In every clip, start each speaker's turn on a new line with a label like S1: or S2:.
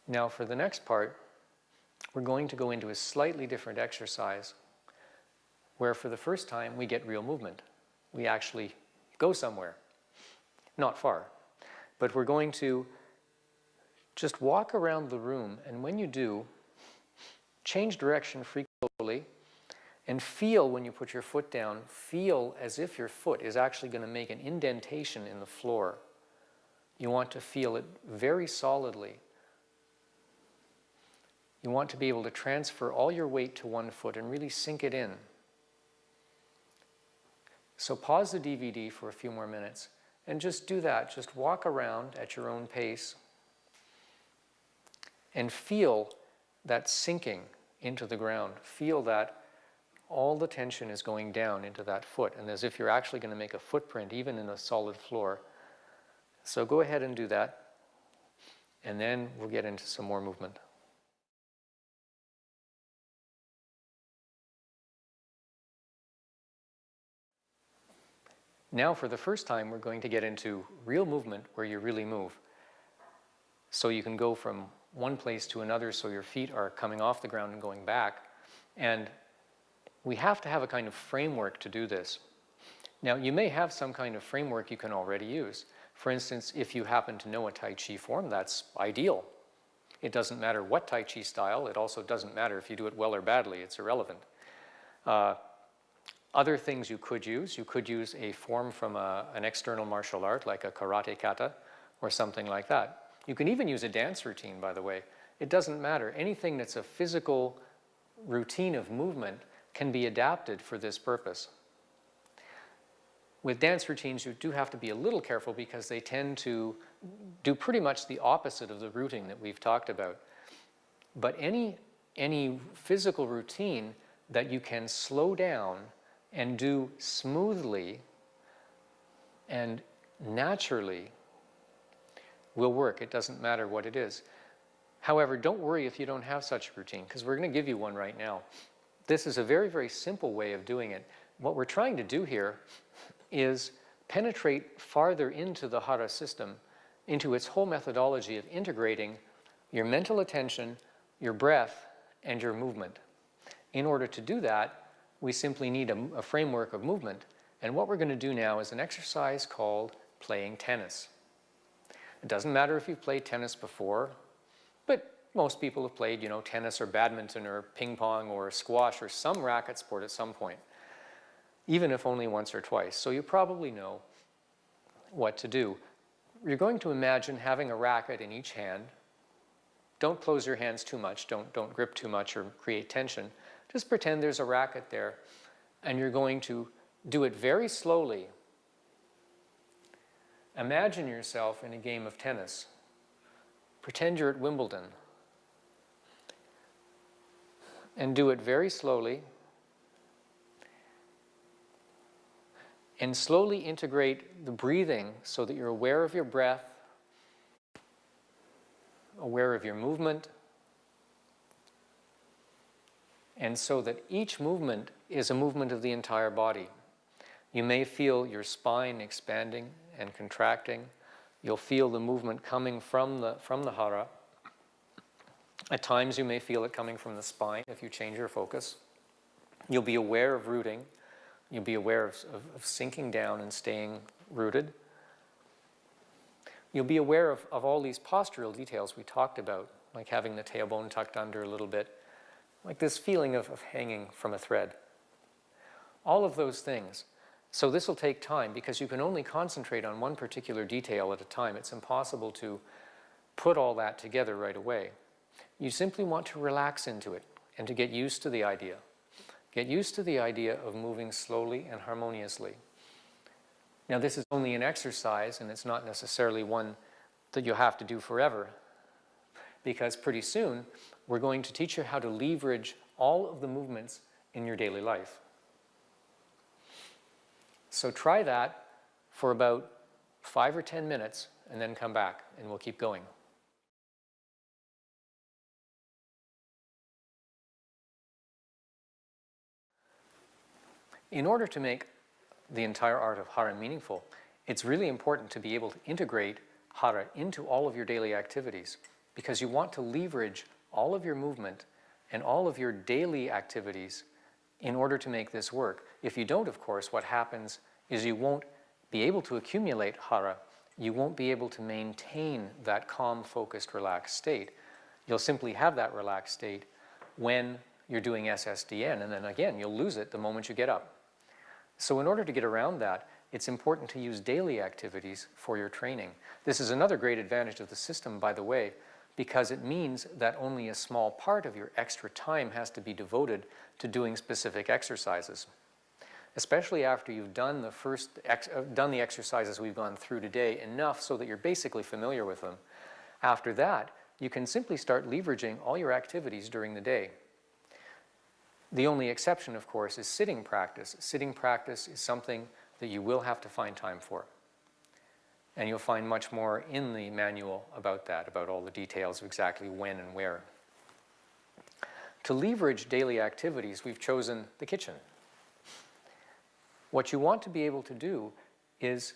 S1: Now for the next part, we're going to go into a slightly different exercise where for the first time we get real movement. We actually go somewhere, not far, but we're going to just walk around the room, and when you do, change direction frequently and feel when you put your foot down, feel as if your foot is actually going to make an indentation in the floor. You want to feel it very solidly. You want to be able to transfer all your weight to one foot and really sink it in. So pause the DVD for a few more minutes and just do that. Just walk around at your own pace and feel that sinking into the ground. Feel that all the tension is going down into that foot, and as if you're actually going to make a footprint even in a solid floor. So go ahead and do that, and then we'll get into some more movement. Now for the first time we're going to get into real movement where you really move. So you can go from one place to another, so your feet are coming off the ground and going back. And we have to have a kind of framework to do this. Now you may have some kind of framework you can already use. For instance, if you happen to know a Tai Chi form, that's ideal. It doesn't matter what Tai Chi style. It also doesn't matter if you do it well or badly. It's irrelevant. Other things you could use a form from an external martial art like a karate kata or something like that. You can even use a dance routine, by the way. It doesn't matter. Anything that's a physical routine of movement can be adapted for this purpose. With dance routines, you do have to be a little careful because they tend to do pretty much the opposite of the routing that we've talked about. But any physical routine that you can slow down and do smoothly and naturally will work. It doesn't matter what it is. However, don't worry if you don't have such a routine, because we're going to give you one right now. This is a very, very simple way of doing it. What we're trying to do here is penetrate farther into the Hara system, into its whole methodology of integrating your mental attention, your breath, and your movement. In order to do that, we simply need a framework of movement. And what we're going to do now is an exercise called playing tennis. It doesn't matter if you've played tennis before, but most people have played, tennis or badminton or ping pong or squash or some racket sport at some point, even if only once or twice. So you probably know what to do. You're going to imagine having a racket in each hand. Don't close your hands too much. Don't grip too much or create tension. Just pretend there's a racket there, and you're going to do it very slowly. Imagine yourself in a game of tennis. Pretend you're at Wimbledon. And do it very slowly. And slowly integrate the breathing so that you're aware of your breath, aware of your movement, and so that each movement is a movement of the entire body. You may feel your spine expanding and contracting. You'll feel the movement coming from the Hara. At times you may feel it coming from the spine if you change your focus. You'll be aware of rooting. You'll be aware of sinking down and staying rooted. You'll be aware of all these postural details we talked about, like having the tailbone tucked under a little bit, like this feeling of hanging from a thread. All of those things. So this will take time because you can only concentrate on one particular detail at a time. It's impossible to put all that together right away. You simply want to relax into it and to get used to the idea. Get used to the idea of moving slowly and harmoniously. Now this is only an exercise, and it's not necessarily one that you have to do forever, because pretty soon we're going to teach you how to leverage all of the movements in your daily life. So try that for about 5 or 10 minutes and then come back and we'll keep going. In order to make the entire art of Hara meaningful, it's really important to be able to integrate Hara into all of your daily activities. because you want to leverage all of your movement and all of your daily activities in order to make this work. If you don't, of course, what happens is you won't be able to accumulate hara. You won't be able to maintain that calm, focused, relaxed state. You'll simply have that relaxed state when you're doing SSDN, and then again, you'll lose it the moment you get up. So in order to get around that, it's important to use daily activities for your training. This is another great advantage of the system, by the way, because it means that only a small part of your extra time has to be devoted to doing specific exercises. Especially after you've done the exercises we've gone through today enough so that you're basically familiar with them. After that, you can simply start leveraging all your activities during the day. The only exception, of course, is sitting practice. Sitting practice is something that you will have to find time for. And you'll find much more in the manual about that, about all the details of exactly when and where. To leverage daily activities, we've chosen the kitchen. What you want to be able to do is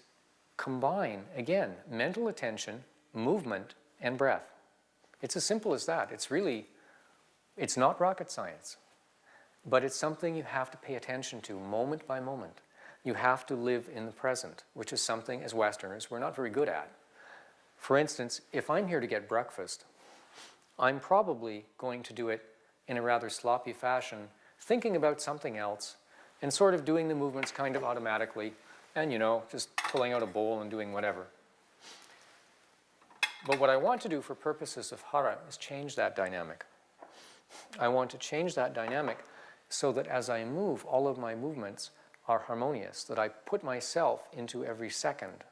S1: combine, again, mental attention, movement, and breath. It's as simple as that. It's not rocket science, but it's something you have to pay attention to moment by moment. You have to live in the present, which is something, as Westerners, we're not very good at. For instance, if I'm here to get breakfast, I'm probably going to do it in a rather sloppy fashion, thinking about something else, and sort of doing the movements kind of automatically, and just pulling out a bowl and doing whatever. But what I want to do for purposes of hara is change that dynamic. I want to change that dynamic so that as I move, all of my movements are harmonious, that I put myself into every second,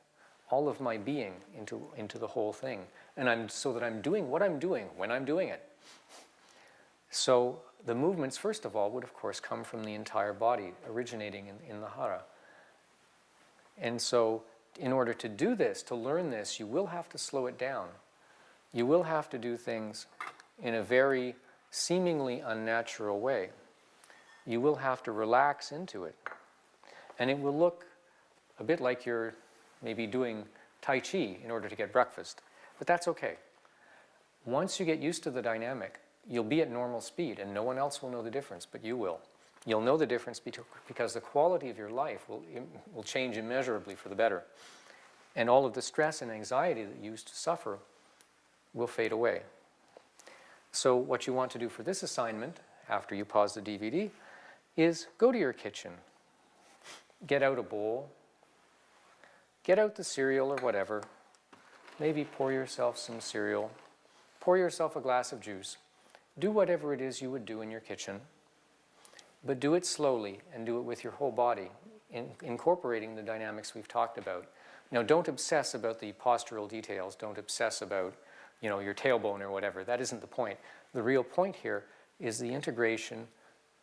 S1: all of my being into the whole thing, and so that I'm doing what I'm doing when I'm doing it. So the movements, first of all, would of course come from the entire body, originating in the hara. And so in order to do this, to learn this, you will have to slow it down. You will have to do things in a very seemingly unnatural way. You will have to relax into it. And it will look a bit like you're maybe doing Tai Chi in order to get breakfast. But that's okay. Once you get used to the dynamic, you'll be at normal speed, and no one else will know the difference, but you will. You'll know the difference because the quality of your life will change immeasurably for the better. And all of the stress and anxiety that you used to suffer will fade away. So what you want to do for this assignment, after you pause the DVD, is go to your kitchen. Get out a bowl. Get out the cereal or whatever. Maybe pour yourself some cereal. Pour yourself a glass of juice. Do whatever it is you would do in your kitchen, but do it slowly and do it with your whole body, incorporating the dynamics we've talked about. Now, don't obsess about the postural details. Don't obsess about, your tailbone or whatever. That isn't the point. The real point here is the integration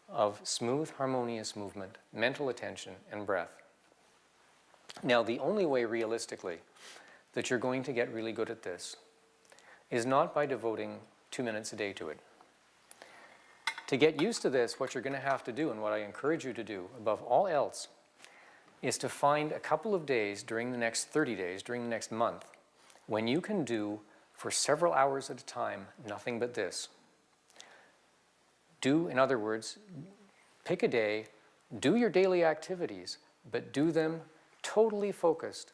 S1: of smooth, harmonious movement, mental attention, and breath. Now, the only way realistically that you're going to get really good at this is not by devoting 2 minutes a day to it. To get used to this, what you're going to have to do, and what I encourage you to do above all else, is to find a couple of days during the next 30 days, during the next month, when you can do, for several hours at a time, nothing but this. Do, in other words, pick a day, do your daily activities, but do them totally focused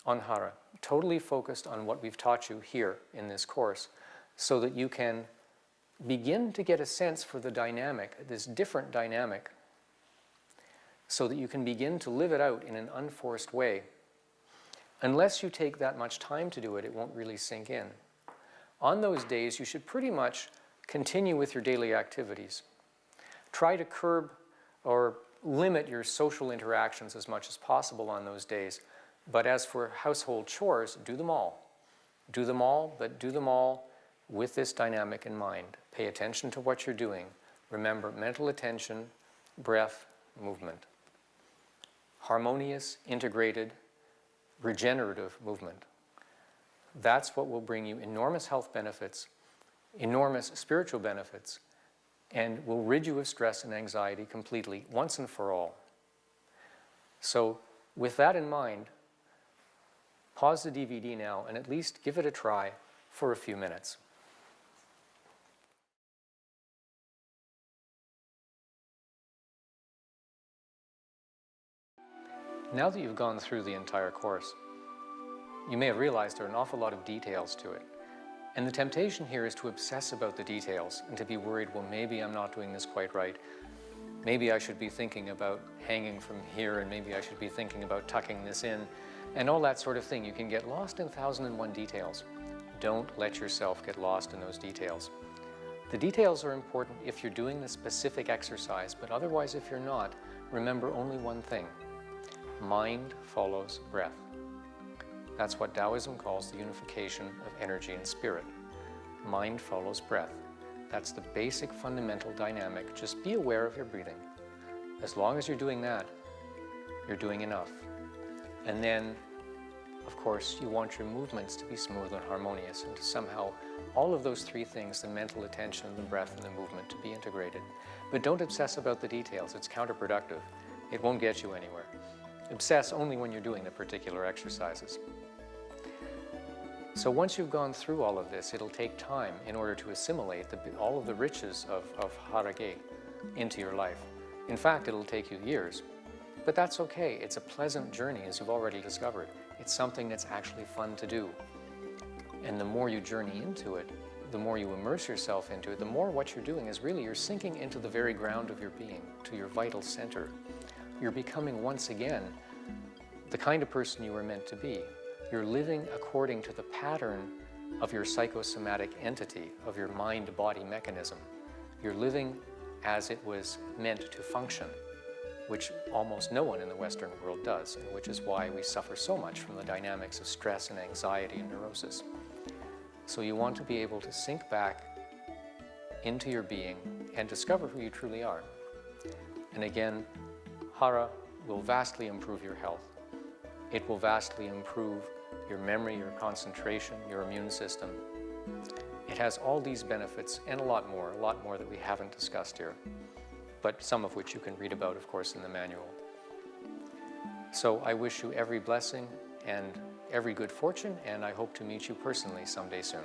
S1: on hara, totally focused on what we've taught you here in this course, so that you can begin to get a sense for the dynamic, this different dynamic, so that you can begin to live it out in an unforced way. Unless you take that much time to do it, it won't really sink in. On those days, you should pretty much continue with your daily activities. Try to curb or limit your social interactions as much as possible on those days. But as for household chores, do them all. Do them all, but do them all with this dynamic in mind. Pay attention to what you're doing. Remember, mental attention, breath, movement. Harmonious, integrated, regenerative movement. That's what will bring you enormous health benefits, enormous spiritual benefits, and will rid you of stress and anxiety completely, once and for all. So, with that in mind, pause the DVD now and at least give it a try for a few minutes. Now that you've gone through the entire course, you may have realized there are an awful lot of details to it. And the temptation here is to obsess about the details and to be worried, well, maybe I'm not doing this quite right. Maybe I should be thinking about hanging from here, and maybe I should be thinking about tucking this in, and all that sort of thing. You can get lost in 1,001 details. Don't let yourself get lost in those details. The details are important if you're doing the specific exercise, but otherwise, if you're not, remember only one thing. Mind follows breath. That's what Taoism calls the unification of energy and spirit. Mind follows breath. That's the basic fundamental dynamic. Just be aware of your breathing. As long as you're doing that, you're doing enough. And then, of course, you want your movements to be smooth and harmonious, and to somehow all of those three things, the mental attention, the breath, and the movement, to be integrated. But don't obsess about the details. It's counterproductive. It won't get you anywhere. Obsess only when you're doing the particular exercises. So once you've gone through all of this, it'll take time in order to assimilate all of the riches of Harage into your life. In fact, it'll take you years. But that's okay. It's a pleasant journey, as you've already discovered. It's something that's actually fun to do. And the more you journey into it, the more you immerse yourself into it, the more what you're doing is really you're sinking into the very ground of your being, to your vital center. You're becoming once again the kind of person you were meant to be. You're living according to the pattern of your psychosomatic entity, of your mind-body mechanism. You're living as it was meant to function, which almost no one in the Western world does, and which is why we suffer so much from the dynamics of stress and anxiety and neurosis. So you want to be able to sink back into your being and discover who you truly are. And again, Hara will vastly improve your health. It will vastly improve your memory, your concentration, your immune system. It has all these benefits and a lot more that we haven't discussed here, but some of which you can read about, of course, in the manual. So I wish you every blessing and every good fortune, and I hope to meet you personally someday soon.